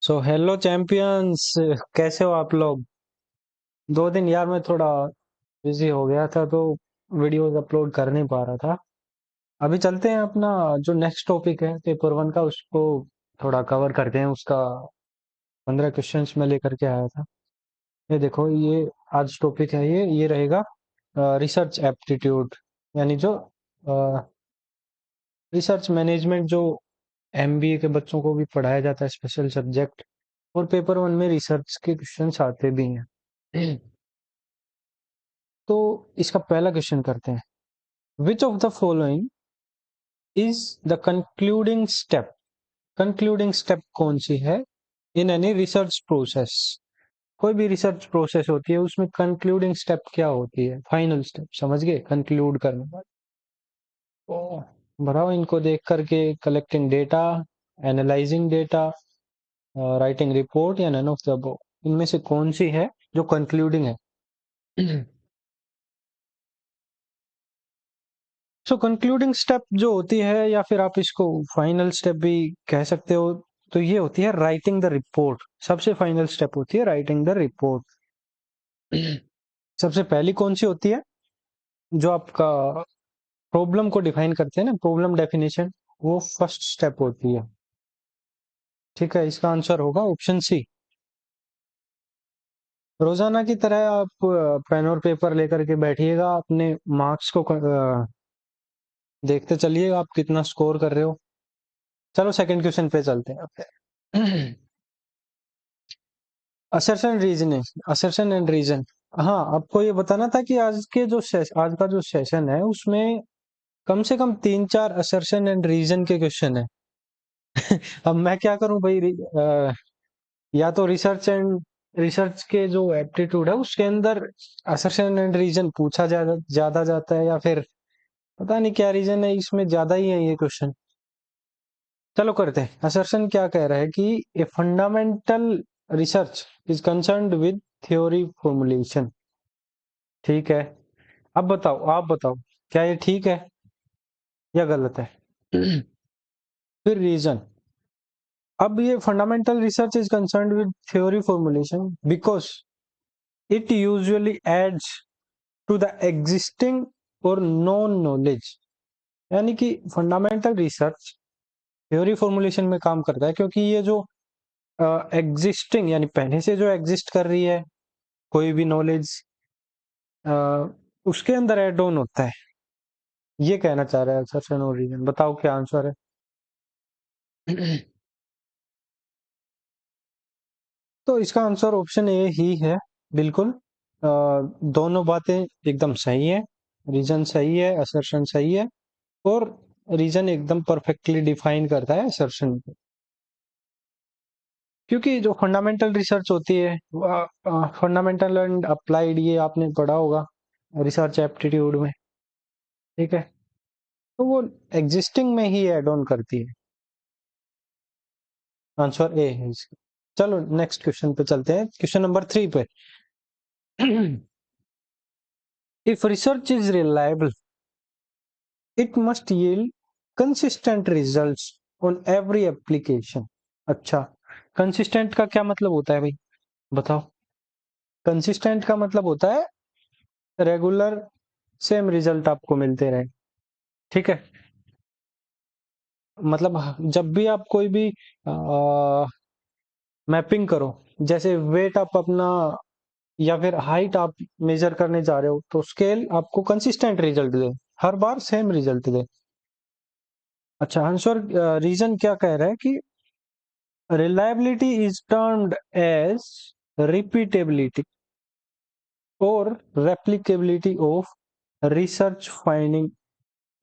So hello champions, कैसे हो आप लोग। 2 दिन यार मैं थोड़ा बिजी हो गया था तो वीडियोस अपलोड कर नहीं पा रहा था। अभी चलते हैं अपना जो नेक्स्ट टॉपिक है पेपर 1 का, उसको थोड़ा कवर करते हैं। उसका 15 क्वेश्चंस मैं लेकर के आया था। ये देखो, ये आज टॉपिक है, ये रहेगा रिसर्च एप्टीट्यूड, यानी जो रिसर्च मैनेजमेंट जो एमबीए के बच्चों को भी पढ़ाया जाता है, स्पेशल सब्जेक्ट। और पेपर 1 में रिसर्च के क्वेश्चंस आते भी हैं। तो इसका पहला क्वेश्चन करते हैं। विच of the following is the concluding step. Concluding step कौन सी है इन एनी रिसर्च प्रोसेस। कोई भी रिसर्च प्रोसेस होती है उसमें कंक्लूडिंग स्टेप क्या होती है, फाइनल स्टेप, समझ गए, कंक्लूड करने बाद। तो बताओ इनको देख करके। Collecting data, analysing data, writing report, या नन ऑफ द अबव। इनमें से कौन सी है जो कंक्लूडिंग है। सो कंक्लूडिंग स्टेप जो होती है, या फिर आप इसको फाइनल स्टेप भी कह सकते हो, तो ये होती है राइटिंग द रिपोर्ट। सबसे फाइनल स्टेप होती है राइटिंग द रिपोर्ट। सबसे पहली कौन सी होती है, जो आपका प्रॉब्लम को डिफाइन करते हैं ना, प्रॉब्लम डेफिनेशन, वो फर्स्ट स्टेप होती है। ठीक है, इसका आंसर होगा ऑप्शन सी। रोजाना की तरह आप पेन और पेपर लेकर के बैठिएगा, अपने मार्क्स को देखते चलिए आप कितना स्कोर कर रहे हो। चलो सेकंड क्वेश्चन पे चलते हैं। Assertion reasoning, assertion and reason. हाँ, आपको ये बताना था कि आज का जो सेशन है उसमें कम से कम 3-4 असर्शन एंड रीजन के क्वेश्चन है। अब मैं क्या करूं भाई, या तो रिसर्च के जो एप्टीट्यूड है उसके अंदर असर्शन एंड रीजन पूछा ज्यादा जाता है, या फिर पता नहीं क्या रीजन है, इसमें ज्यादा ही है ये क्वेश्चन। चलो करते हैं। असर्शन क्या कह रहा है कि a fundamental research is concerned with theory formulation. ठीक है, अब बताओ, आप बताओ, क्या ये ठीक है या गलत है। फिर रीजन। अब ये fundamental research is concerned with theory formulation because it usually adds to the existing और नॉन नॉलेज। यानी कि फंडामेंटल रिसर्च थ्योरी फॉर्मुलेशन में काम करता है, क्योंकि ये जो एग्जिस्टिंग यानी पहले से जो एग्जिस्ट कर रही है कोई भी नॉलेज, उसके अंदर एड ऑन होता है। ये कहना चाह रहा है असर्शन और रीजन। बताओ क्या आंसर है। तो इसका आंसर ऑप्शन ए ही है, बिल्कुल। दोनों बातें एकदम सही है। रीजन सही है, असर्शन सही है। और रीजन एकदम परफेक्टली डिफाइन करता है असर्शन को। क्योंकि जो फंडामेंटल रिसर्च होती है, फंडामेंटल एंड अप्लाइड, ये आपने पढ़ा होगा रिसर्च एप्टीट्यूड में। ठीक है, तो वो एग्जिस्टिंग में ही एड ऑन करती है। आंसर ए है इसका। चलो नेक्स्ट क्वेश्चन पे चलते हैं, क्वेश्चन नंबर 3 पे। If research is reliable, it must yield consistent results on every application। अच्छा, कंसिस्टेंट का क्या मतलब होता है भाई, बताओ। कंसिस्टेंट का मतलब होता है रेगुलर, सेम रिजल्ट आपको मिलते रहे। ठीक है, मतलब जब भी आप कोई भी मैपिंग करो, जैसे वेट आप अपना या फिर हाइट आप मेजर करने जा रहे हो, तो स्केल आपको कंसिस्टेंट रिजल्ट दे, हर बार सेम रिजल्ट दे। अच्छा, आंसर रीजन क्या कह रहा है कि reliability is termed as repeatability or replicability of research finding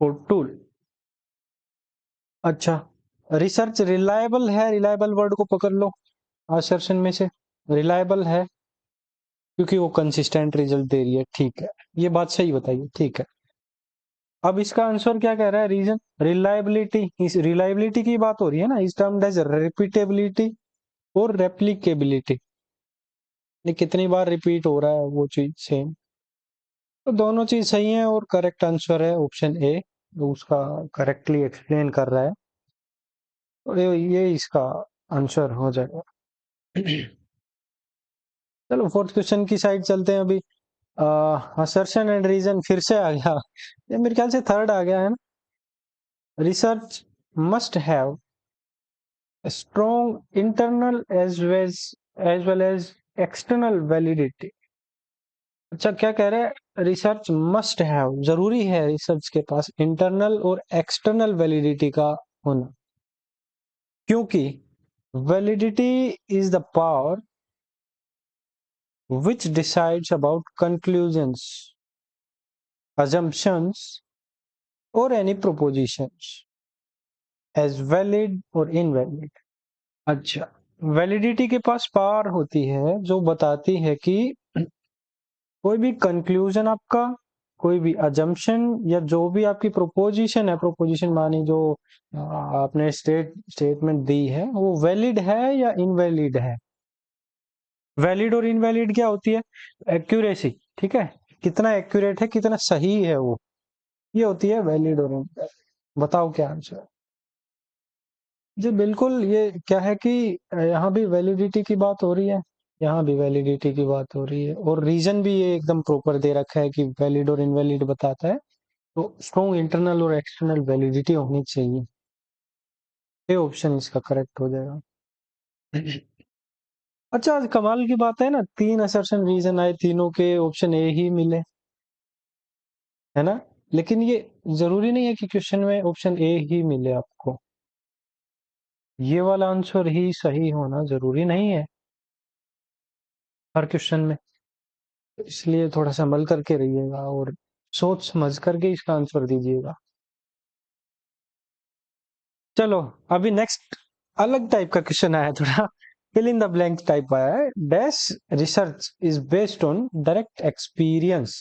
or tool। अच्छा, रिसर्च रिलायबल है, रिलायबल वर्ड को पकड़ लो assertion में से। रिलायबल है क्योंकि वो कंसिस्टेंट रिजल्ट दे रही है। ठीक है, ये बात सही बताइए। ठीक है, अब इसका आंसर क्या कह रहा है, रीजन। रिलायबिलिटी, इस रिलायबिलिटी की बात हो रही है ना, इस टर्म एज रिपीटेबिलिटी और रेप्लिकेबिलिटी। ये कितनी बार रिपीट हो रहा है वो चीज सेम। तो दोनों चीज सही है और करेक्ट आंसर है ऑप्शन ए, जो उसका करेक्टली एक्सप्लेन कर रहा है। तो ये इसका आंसर हो जाएगा। चलो फोर्थ क्वेश्चन की साइड चलते हैं अभी। असर्शन एंड रीजन फिर से आ गया, ये मेरे ख्याल से थर्ड आ गया है ना। Research must have strong internal as well as external validity। अच्छा क्या कह रहे हैं, रिसर्च मस्ट हैव जरूरी है रिसर्च के पास इंटरनल और एक्सटर्नल वैलिडिटी का होना, क्योंकि validity is the power which decides about conclusions, assumptions or any propositions as valid or invalid। अच्छा, वैलिडिटी के पास पावर होती है जो बताती है कि कोई भी कंक्लूजन आपका, कोई भी अजम्पशन या जो भी आपकी प्रोपोजिशन है, प्रोपोजिशन मानी जो आपने स्टेटमेंट दी है, वो वैलिड है या इनवैलिड है। वैलिड और इनवैलिड क्या होती है, एक्यूरेसी, ठीक है, कितना एक्यूरेट है, कितना सही है वो, ये होती है वैलिड और इनवैलिड। बताओ क्या आंसर। जी बिल्कुल, ये क्या है कि यहाँ भी वैलिडिटी की बात हो रही है, यहाँ भी वैलिडिटी की बात हो रही है, और रीजन भी ये एकदम प्रॉपर दे रखा है कि वैलिड और इनवैलिड बताता है, तो स्ट्रॉन्ग इंटरनल और एक्सटर्नल वैलिडिटी होनी चाहिए। ये ऑप्शन इसका करेक्ट हो जाएगा। अच्छा, आज कमाल की बात है ना, तीन असर्शन रीजन आए, तीनों के ऑप्शन ए ही मिले, है ना। लेकिन ये जरूरी नहीं है कि क्वेश्चन में ऑप्शन ए ही मिले आपको, ये वाला आंसर ही सही होना जरूरी नहीं है हर क्वेश्चन में। इसलिए थोड़ा संभल करके रहिएगा और सोच समझ करके इसका आंसर दीजिएगा। चलो, अभी नेक्स्ट अलग टाइप का क्वेश्चन आया, थोड़ा fill in the blank type आया है। Dash research is based on direct experience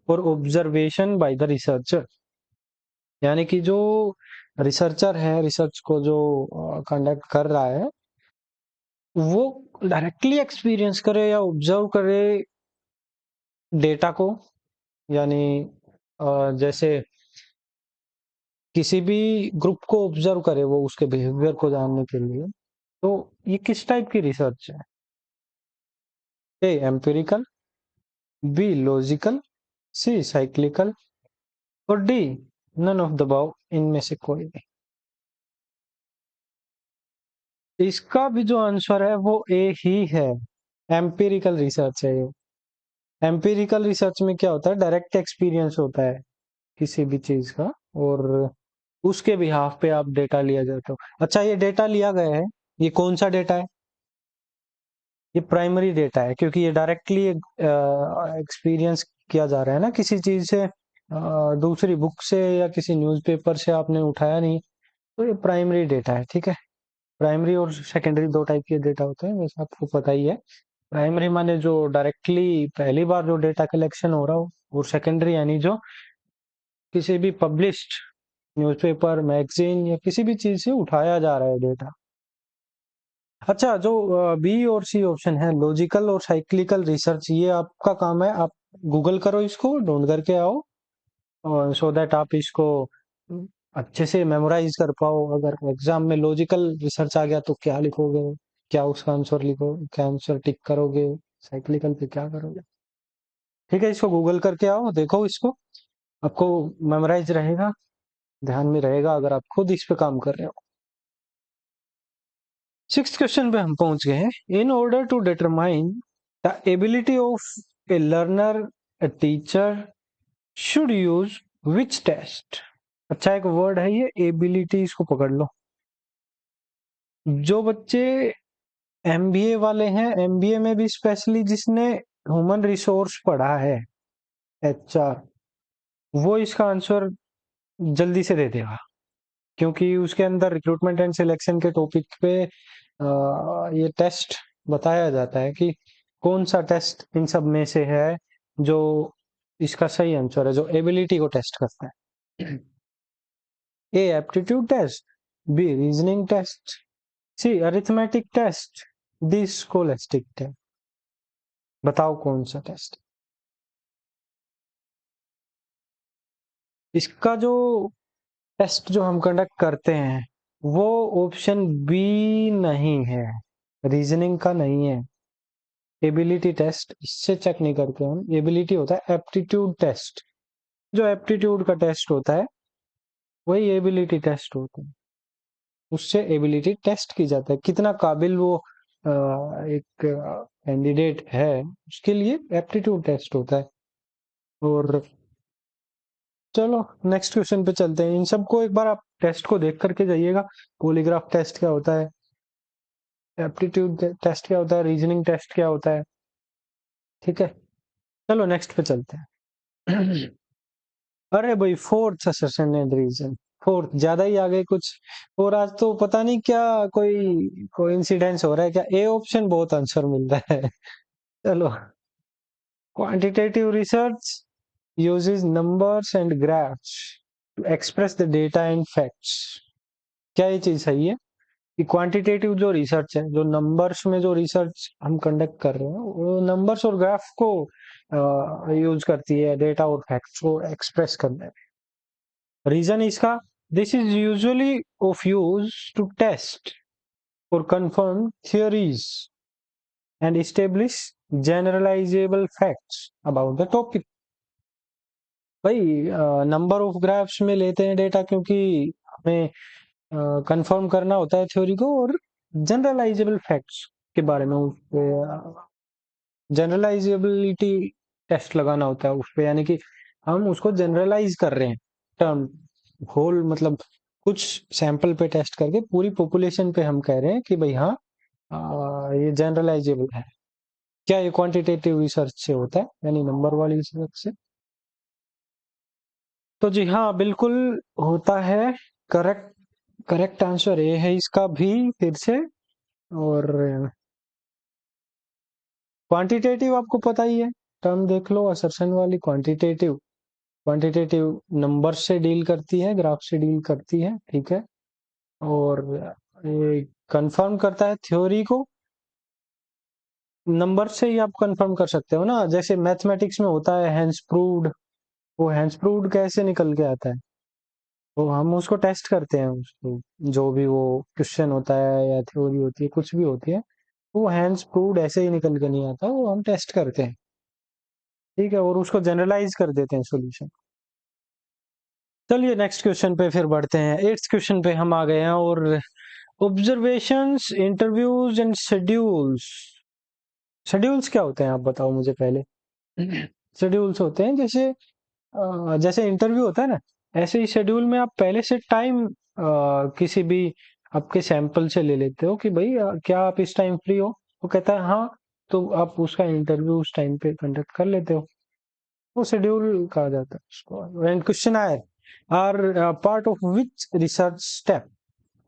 और ऑब्जर्वेशन बाय द रिसर्चर। यानी कि जो रिसर्चर है, रिसर्च को जो कंडक्ट कर रहा है, वो डायरेक्टली एक्सपीरियंस करे या ऑब्जर्व करे डेटा को, यानी जैसे किसी भी ग्रुप को ऑब्जर्व करे वो उसके बिहेवियर को जानने के लिए, तो ये किस टाइप की रिसर्च है। A empirical, B logical, C cyclical और D none of the above, इनमें से कोई नहीं। इसका भी जो आंसर है वो ए ही है, एम्पिरिकल रिसर्च है ये। एम्पिरिकल रिसर्च में क्या होता है, डायरेक्ट एक्सपीरियंस होता है किसी भी चीज का, और उसके बिहाफ पे आप डेटा लिया जाता हो। अच्छा, ये डेटा लिया गया है, ये कौन सा डेटा है, ये प्राइमरी डेटा है, क्योंकि ये डायरेक्टली एक्सपीरियंस किया जा रहा है ना किसी चीज से, दूसरी बुक से या किसी न्यूज़पेपर से आपने उठाया नहीं, तो ये प्राइमरी डेटा है, ठीक है। प्राइमरी और सेकेंडरी दो टाइप के डेटा होते हैं, वैसे आपको पता ही है। प्राइमरी माने जो डायरेक्टली पहली बार जो डेटा कलेक्शन हो रहा हो, और सेकेंडरी यानी जो किसी भी पब्लिश्ड न्यूज़पेपर, मैगजीन या किसी भी चीज से उठाया जा रहा है डेटा। अच्छा, जो बी और सी ऑप्शन है, लॉजिकल और साइक्लिकल रिसर्च, ये आपका काम है, आप गूगल करो, इसको ढूंढ करके आओ, और सो दैट आप इसको अच्छे से मेमोराइज कर पाओ। अगर एग्जाम में लॉजिकल रिसर्च आ गया तो क्या लिखोगे, क्या उसका आंसर लिखो, क्या आंसर टिक करोगे, साइक्लिकल पे क्या करोगे। ठीक है, इसको गूगल करके आओ, देखो इसको, आपको मेमोराइज रहेगा, ध्यान में रहेगा अगर आप खुद इस पे काम कर रहे हो। सिक्स्थ क्वेश्चन पे हम पहुंच गए हैं। In order to determine the ability of a learner, a teacher should use which test. अच्छा, एक वर्ड है ये एबिलिटी, इसको पकड़ लो। जो बच्चे एमबीए वाले हैं, एमबीए में भी स्पेशली जिसने ह्यूमन रिसोर्स पढ़ा है, एचआर, वो इसका आंसर जल्दी से दे देगा, क्योंकि उसके अंदर रिक्रूटमेंट एंड सिलेक्शन के टॉपिक पे ये टेस्ट बताया जाता है कि कौन सा टेस्ट इन सब में से है जो इसका सही आंसर है, जो एबिलिटी को टेस्ट करता है। A aptitude test, B reasoning test, C arithmetic test, D scholastic test. बताओ कौन सा टेस्ट। इसका जो टेस्ट जो हम कंडक्ट करते हैं वो ऑप्शन बी नहीं है, रीजनिंग का नहीं है। एबिलिटी टेस्ट इससे चेक नहीं करते हम, एबिलिटी होता है एप्टीट्यूड टेस्ट। जो एप्टीट्यूड का टेस्ट होता है वही एबिलिटी टेस्ट होता है, उससे एबिलिटी टेस्ट की जाता है, कितना काबिल वो एक कैंडिडेट है उसके लिए एप्टीट्यूड टेस्ट होता है। और चलो नेक्स्ट क्वेश्चन पे चलते हैं। इन सबको एक बार आप टेस्ट को देख करके जाइएगा। पॉलीग्राफ टेस्ट क्या होता है, एप्टीट्यूड टेस्ट क्या होता है, रीजनिंग टेस्ट क्या होता है, ठीक है। चलो नेक्स्ट पे चलते हैं। अरे भाई फोर्थ असेशन एंड रीजन, फोर्थ ज्यादा ही आ गए कुछ। और आज तो पता नहीं क्या कोई कोइंसिडेंस हो रहा है क्या, ए ऑप्शन बहुत आंसर मिल रहा है। चलो, quantitative research uses numbers and graphs to express the data and facts। क्या ये चीज सही है कि क्वांटिटेटिव जो रिसर्च है, जो नंबर्स में जो रिसर्च हम कंडक्ट कर रहे हैं, वो नंबर्स और ग्राफ को यूज करती है डेटा और फैक्ट्स को एक्सप्रेस करने में। रीजन इसका, this is usually of use to test और confirm theories and establish generalisable facts about the topic. भाई नंबर ऑफ ग्राफ्स में लेते हैं डेटा क्योंकि हमें कंफर्म करना होता है थ्योरी को, और जनरलाइजेबल फैक्ट्स के बारे में जनरलाइजेबिलिटी टेस्ट लगाना होता है उस पे, यानी कि हम उसको जनरलाइज कर रहे हैं टर्म, होल मतलब कुछ सैंपल पे टेस्ट करके पूरी पॉपुलेशन पे हम कह रहे हैं कि भाई हाँ ये जनरलाइजेबल है। क्या ये क्वांटिटेटिव रिसर्च से होता है, यानी नंबर वाली रिसर्च से? तो जी हाँ, बिल्कुल होता है। करेक्ट, करेक्ट आंसर ए है इसका भी फिर से। और क्वांटिटेटिव आपको पता ही है, टर्म देख लो असर्शन वाली। क्वांटिटेटिव, क्वांटिटेटिव नंबर से डील करती है, ग्राफ से डील करती है, ठीक है। और ये कंफर्म करता है थ्योरी को, नंबर से ही आप कंफर्म कर सकते हो ना। जैसे मैथमेटिक्स में होता है हैंस प्रूव्ड, वो हैंस प्रूव्ड कैसे निकल के आता है, वो हम उसको टेस्ट करते हैं उसको, जो भी वो क्वेश्चन होता है या थ्योरी होती है कुछ भी होती है, वो हैंड्स प्रूव्ड ऐसे ही निकल के नहीं आता, वो हम टेस्ट करते हैं, ठीक है, और उसको जनरलाइज कर देते हैं सॉल्यूशन। चलिए नेक्स्ट क्वेश्चन पे फिर बढ़ते हैं। एट्थ क्वेश्चन पे हम आ गए हैं। और observations, interviews and schedules. Schedules क्या होते हैं आप बताओ मुझे पहले। शेड्यूल्स होते हैं जैसे जैसे इंटरव्यू होता है ना, ऐसे ही शेड्यूल में आप पहले से टाइम किसी भी आपके सैंपल से ले लेते हो कि भाई क्या आप इस टाइम फ्री हो, वो कहता है हाँ, तो आप उसका इंटरव्यू उस टाइम पे कंडक्ट कर लेते हो, वो शेड्यूल कहा जाता है उसको। And question are part of which research step.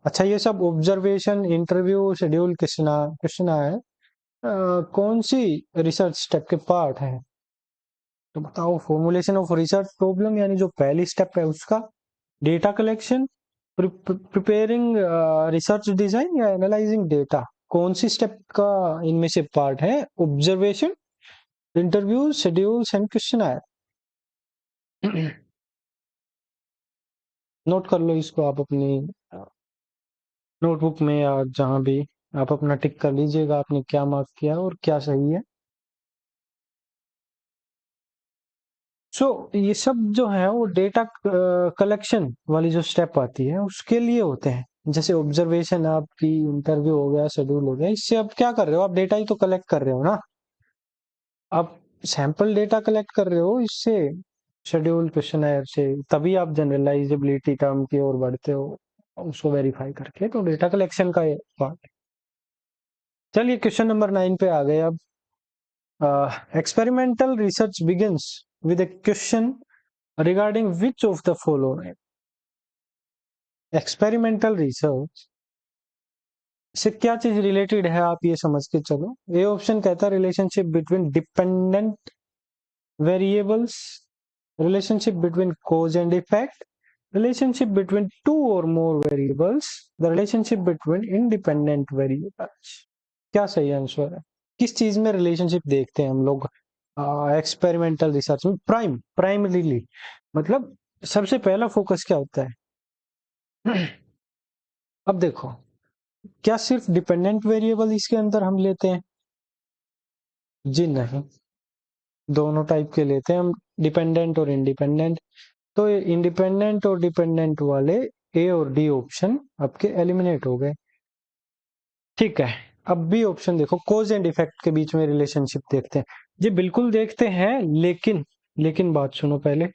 अच्छा, ये सब ऑब्जर्वेशन, इंटरव्यू, शेड्यूल, क्वेश्चन आया है कौन सी रिसर्च स्टेप के पार्ट है, तो बताओ। फॉर्मुलेशन ऑफ रिसर्च प्रॉब्लम, यानी जो पहली स्टेप है उसका, data collection, preparing research design, या एनालाइजिंग डेटा, कौन सी स्टेप का इनमें से पार्ट है? Observation, interview, schedules and questionnaire. Note कर लो इसको आप अपनी नोटबुक में या जहां भी, आप अपना टिक कर लीजिएगा आपने क्या मार्क किया और क्या सही है। सो ये सब जो है वो डेटा कलेक्शन वाली जो स्टेप आती है उसके लिए होते हैं। जैसे ऑब्जर्वेशन आपकी, इंटरव्यू हो गया, शेड्यूल हो गया, इससे आप क्या कर रहे हो, आप डेटा ही तो कलेक्ट कर रहे हो ना, आप सैंपल डेटा कलेक्ट कर रहे हो इससे, शेड्यूल, क्वेश्चनर से, तभी आप जनरलाइजेबिलिटी टर्म की ओर बढ़ते हो उसको वेरीफाई करके, तो डेटा कलेक्शन का पार्ट। चलिए क्वेश्चन नंबर 9 पे आ गए अब। Experimental research begins with a question regarding which of the following। Experimental research से क्या चीज रिलेटेड है आप ये समझ के चलो। ए ऑप्शन कहता है relationship between dependent variables, relationship between cause and effect, relationship between two और more variables, the relationship between independent variables. क्या सही आंसर है? किस चीज में रिलेशनशिप देखते हैं हम लोग एक्सपेरिमेंटल रिसर्च में? प्राइमरीली मतलब सबसे पहला फोकस क्या होता है? अब देखो, क्या सिर्फ डिपेंडेंट वेरिएबल इसके अंदर हम लेते हैं? जी नहीं, दोनों टाइप के लेते हैं हम, डिपेंडेंट और इंडिपेंडेंट। तो ये इंडिपेंडेंट और डिपेंडेंट वाले ए और डी ऑप्शन आपके एलिमिनेट हो गए। ठीक है, अब बी ऑप्शन देखो, कोज एंड इफेक्ट के बीच में रिलेशनशिप देखते हैं। जी बिल्कुल देखते हैं, लेकिन बात सुनो पहले।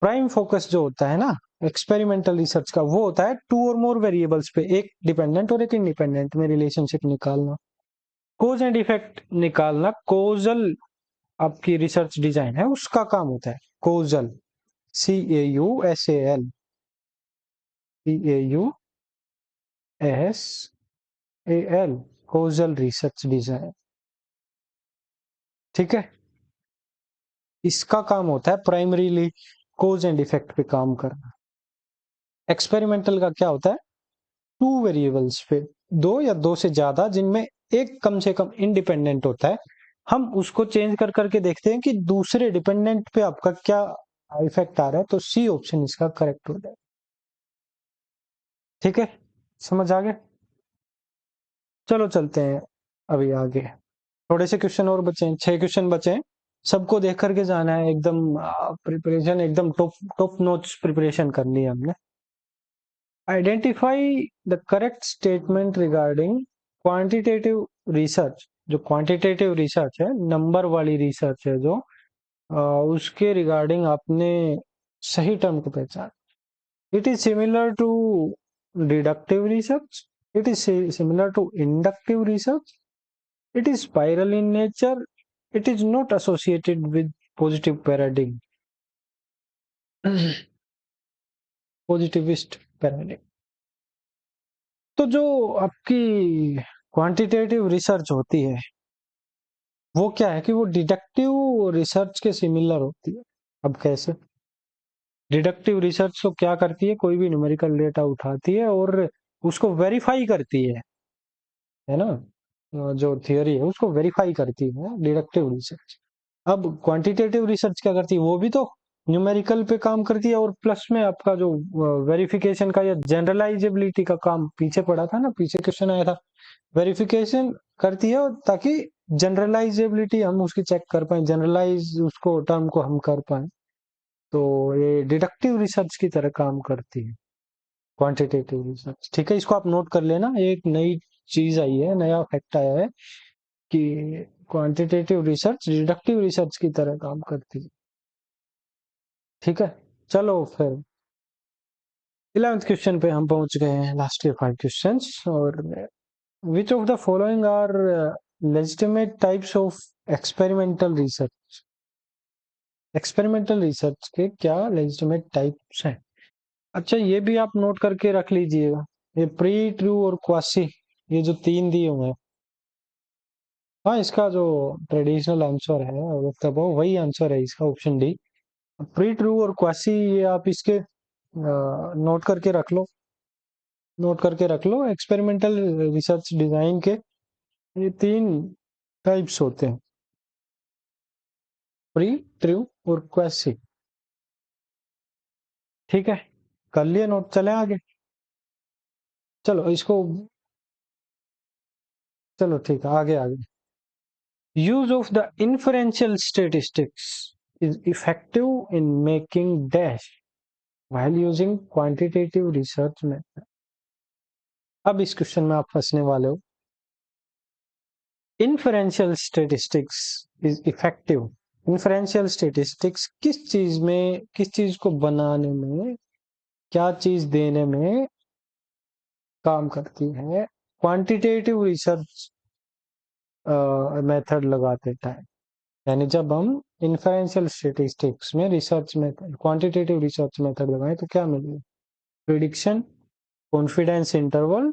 प्राइम फोकस जो होता है ना एक्सपेरिमेंटल रिसर्च का, वो होता है टू और मोर वेरिएबल्स पे, एक डिपेंडेंट और एक इंडिपेंडेंट में रिलेशनशिप निकालना। कोज एंड इफेक्ट निकालना कोजल आपकी रिसर्च डिजाइन है, उसका काम होता है। Causal, CAUSAL, CAUSAL, causal research design. ठीक है, इसका काम होता है प्राइमरीली कोज एंड इफेक्ट पे काम करना। एक्सपेरिमेंटल का क्या होता है? टू वेरिएबल्स पे, दो या दो से ज्यादा, जिनमें एक कम से कम इंडिपेंडेंट होता है, हम उसको चेंज कर करके देखते हैं कि दूसरे डिपेंडेंट पे आपका क्या इफेक्ट आ रहा है। तो सी ऑप्शन इसका करेक्ट हो जाए। ठीक है, समझ आ गया? चलो चलते हैं अभी आगे। थोड़े से क्वेश्चन और बचे हैं, 6 क्वेश्चन बचे हैं। सबको देख करके जाना है एकदम, प्रिपरेशन एकदम टॉप टॉप नोट्स प्रिपरेशन करनी है हमने। Identify the correct statement regarding quantitative research. जो क्वांटिटेटिव रिसर्च है, नंबर वाली रिसर्च है जो, उसके रिगार्डिंग आपने सही टर्म को पहचान। It is similar to deductive research, it is similar to inductive research, it is spiral in nature, it is not associated with positive paradigm, positivist paradigm। तो जो आपकी क्वांटिटेटिव रिसर्च होती है, वो क्या है कि वो डिडक्टिव रिसर्च के सिमिलर होती है। अब कैसे? डिडक्टिव रिसर्च तो क्या करती है, कोई भी न्यूमेरिकल डेटा उठाती है और उसको वेरीफाई करती है ना, जो थियोरी है उसको वेरीफाई करती है डिडक्टिव रिसर्च। अब क्वांटिटेटिव रिसर्च क्या करती है, वो भी तो न्यूमेरिकल पे काम करती है, और प्लस में आपका जो वेरिफिकेशन का या जनरलाइजेबिलिटी का काम पीछे पड़ा था ना, पीछे क्वेश्चन आया था, वेरिफिकेशन करती है ताकि जनरलाइजेबिलिटी हम उसकी चेक कर पाए, जनरलाइज उसको टर्म को हम कर पाए। तो ये डिडक्टिव रिसर्च की तरह काम करती है क्वांटिटेटिव रिसर्च। ठीक है, इसको आप नोट कर लेना, एक नई चीज आई है, नया फैक्ट आया है कि क्वांटिटेटिव रिसर्च डिडक्टिव रिसर्च की तरह काम करती है। ठीक है, चलो फिर 11th क्वेश्चन पे हम पहुंच गए हैं, लास्ट के 5 क्वेश्चंस। और which of the following are legitimate types of experimental research? Experimental research के क्या लेजिटिमेट टाइप्स हैं? अच्छा, ये भी आप नोट करके रख लीजिएगा, ये प्री, ट्रू और क्वासी, ये जो 3 दिए हुए हैं। हाँ, इसका जो ट्रेडिशनल आंसर है वो वही आंसर है इसका, ऑप्शन डी। प्री, ट्रू और क्वासी, ये आप इसके नोट करके रख लो, नोट करके रख लो। एक्सपेरिमेंटल रिसर्च डिजाइन के ये 3 टाइप्स होते हैं, प्री, ट्रू और क्वासी। ठीक है, कर लिए नोट, चले आगे। चलो इसको, चलो ठीक है, आगे आगे। Use of the inferential statistics is effective in making dash while using quantitative research method. अब इस क्वेश्चन में आप फंसने वाले हो। Inferential statistics is effective, inferential statistics किस चीज में, किस चीज को बनाने में, क्या चीज देने में काम करती है? क्वांटिटेटिव रिसर्च मेथड लगाते टाइम, यानी जब हम इन्फरेंशियल स्टेटिस्टिक्स में research method, quantitative research method लगाएं तो क्या मिलेगा? Prediction, confidence interval,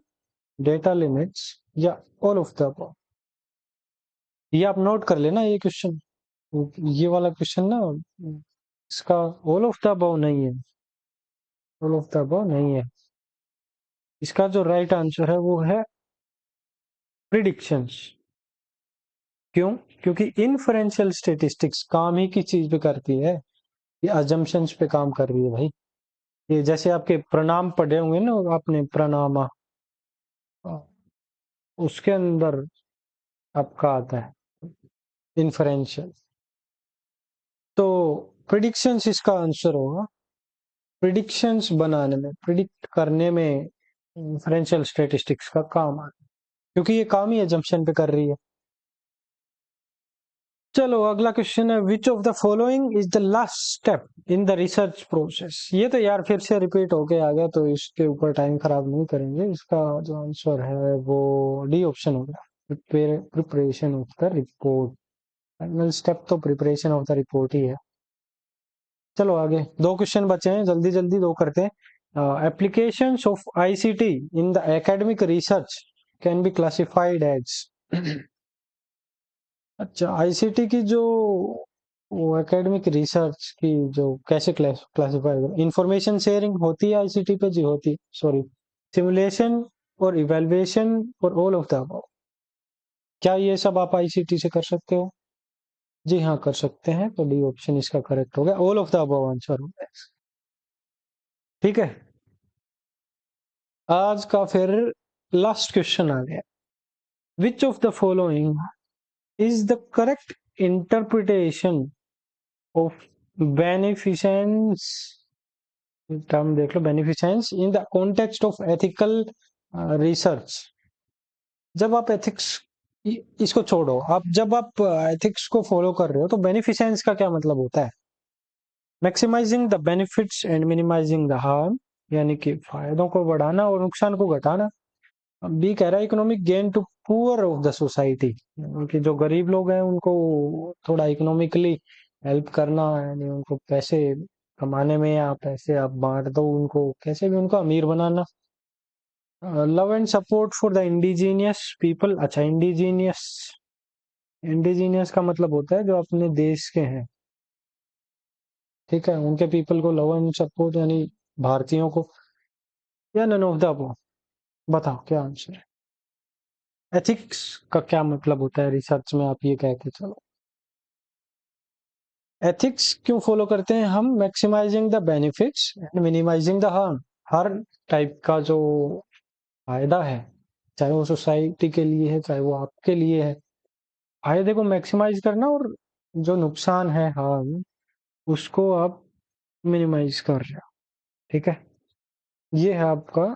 data limits, या ऑल ऑफ द अबव। ये आप नोट कर लेना, ये क्वेश्चन, ये वाला क्वेश्चन ना, इसका ऑल ऑफ द अबव नहीं है, ऑल ऑफ द अबव नहीं है। इसका जो राइट आंसर है वो है प्रिडिक्शंस। क्यों? क्योंकि इन्फरेंशियल स्टेटिस्टिक्स काम ही किस चीज पे करती है? ये अजम्पशंस पे काम कर रही है भाई। ये जैसे आपके प्रणाम पढ़े होंगे ना आपने, प्रणामा, उसके अंदर आपका आता है इन्फरेंशियल। तो प्रिडिक्शंस इसका आंसर होगा। प्रिडिक्शंस बनाने में, प्रिडिक्ट करने में इन्फरेंशियल स्टैटिस्टिक्स का काम आता है, क्योंकि ये काम ही एजम्पशन पे कर रही है। चलो अगला क्वेश्चन है, विच of the following is the last step in the research process. ये तो यार फिर से रिपीट होके आ गया, तो इसके ऊपर टाइम खराब नहीं करेंगे। इसका जो आंसर है वो डी ऑप्शन हो गया, preparation of the report. Final step तो प्रिपरेशन ऑफ द रिपोर्ट ही है। चलो आगे, दो क्वेश्चन बचे हैं, जल्दी जल्दी दो करते हैं। Applications of ICT in the academic research can be classified as. अच्छा, आईसीटी की जो वो एकेडमिक रिसर्च की जो कैसे क्लासिफाई, इंफॉर्मेशन शेयरिंग होती है आईसीटी पे जी, होती, सॉरी, सिमुलेशन और इवेल्युएशन और ऑल ऑफ द अबव। क्या ये सब आप आईसीटी से कर सकते हो? जी हाँ, कर सकते हैं। तो डी ऑप्शन इसका करेक्ट हो गया, all of the above answer हो गया। ठीक है, आज का फिर लास्ट क्वेश्चन आ गया, which of the following is the correct interpretation of beneficence, term देख लो, beneficence in the context of ethical research. जब आप एथिक्स, इसको छोड़ो, आप जब आप एथिक्स को फॉलो कर रहे हो तो बेनिफिशेंस का क्या मतलब होता है? Maximising the benefits and minimising the harm, यानी कि फायदों को बढ़ाना और नुकसान को घटाना। बी कह रहा है economic gain to poor of the society, कि जो गरीब लोग हैं उनको थोड़ा इकोनॉमिकली हेल्प करना, यानी उनको पैसे कमाने में, या पैसे आप बांट दो उनको, कैसे भी उनको अमीर बनाना। Love and support for the indigenous people. अच्छा, इंडिजीनियस, इंडिजीनियस का मतलब होता है जो अपने देश के हैं, ठीक है, उनके पीपल को लव एंड सपोर्ट, यानी भारतीयों को, या नन ऑफ द अबव। बताओ क्या आंसर है? एथिक्स का क्या मतलब होता है रिसर्च में, आप ये कहते चलो। एथिक्स क्यों फॉलो करते हैं हम? Maximising the benefits and minimising the harm. हर टाइप का जो फायदा है, चाहे वो सोसाइटी के लिए है चाहे वो आपके लिए है, फायदे को मैक्सिमाइज करना, और जो नुकसान है, हार्म, उसको आप मिनिमाइज कर रहे हो। ठीक है, ये है आपका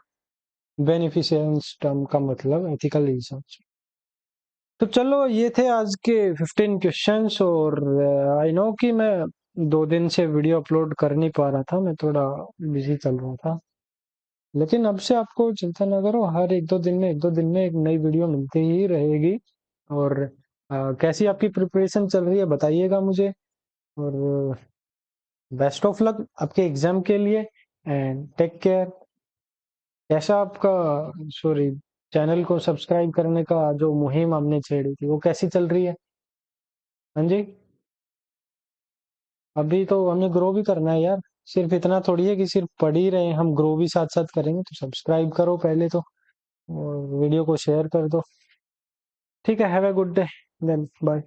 बेनिफिशियंस टर्म का मतलब एथिकल रिसर्च। तो चलो, ये थे आज के 15 क्वेश्चंस। और आई नो कि मैं 2 दिन से वीडियो अपलोड कर नहीं पा रहा था, मैं थोड़ा बिजी चल रहा था, लेकिन अब से आपको चिंता ना करो, हर एक दो दिन में एक नई वीडियो मिलती ही रहेगी। और कैसी आपकी प्रिपरेशन चल रही है बताइएगा मुझे। और बेस्ट ऑफ लक आपके एग्जाम के लिए, एंड टेक केयर। कैसा आपका, सॉरी, चैनल को सब्सक्राइब करने का जो मुहिम हमने छेड़ी थी वो कैसी चल रही है? हाँ जी, अभी तो हमें ग्रो भी करना है यार, सिर्फ इतना थोड़ी है कि सिर्फ पढ़ ही रहे हैं, हम ग्रो भी साथ साथ करेंगे। तो सब्सक्राइब करो पहले तो, और वीडियो को शेयर कर दो। ठीक है, have a good day, then bye.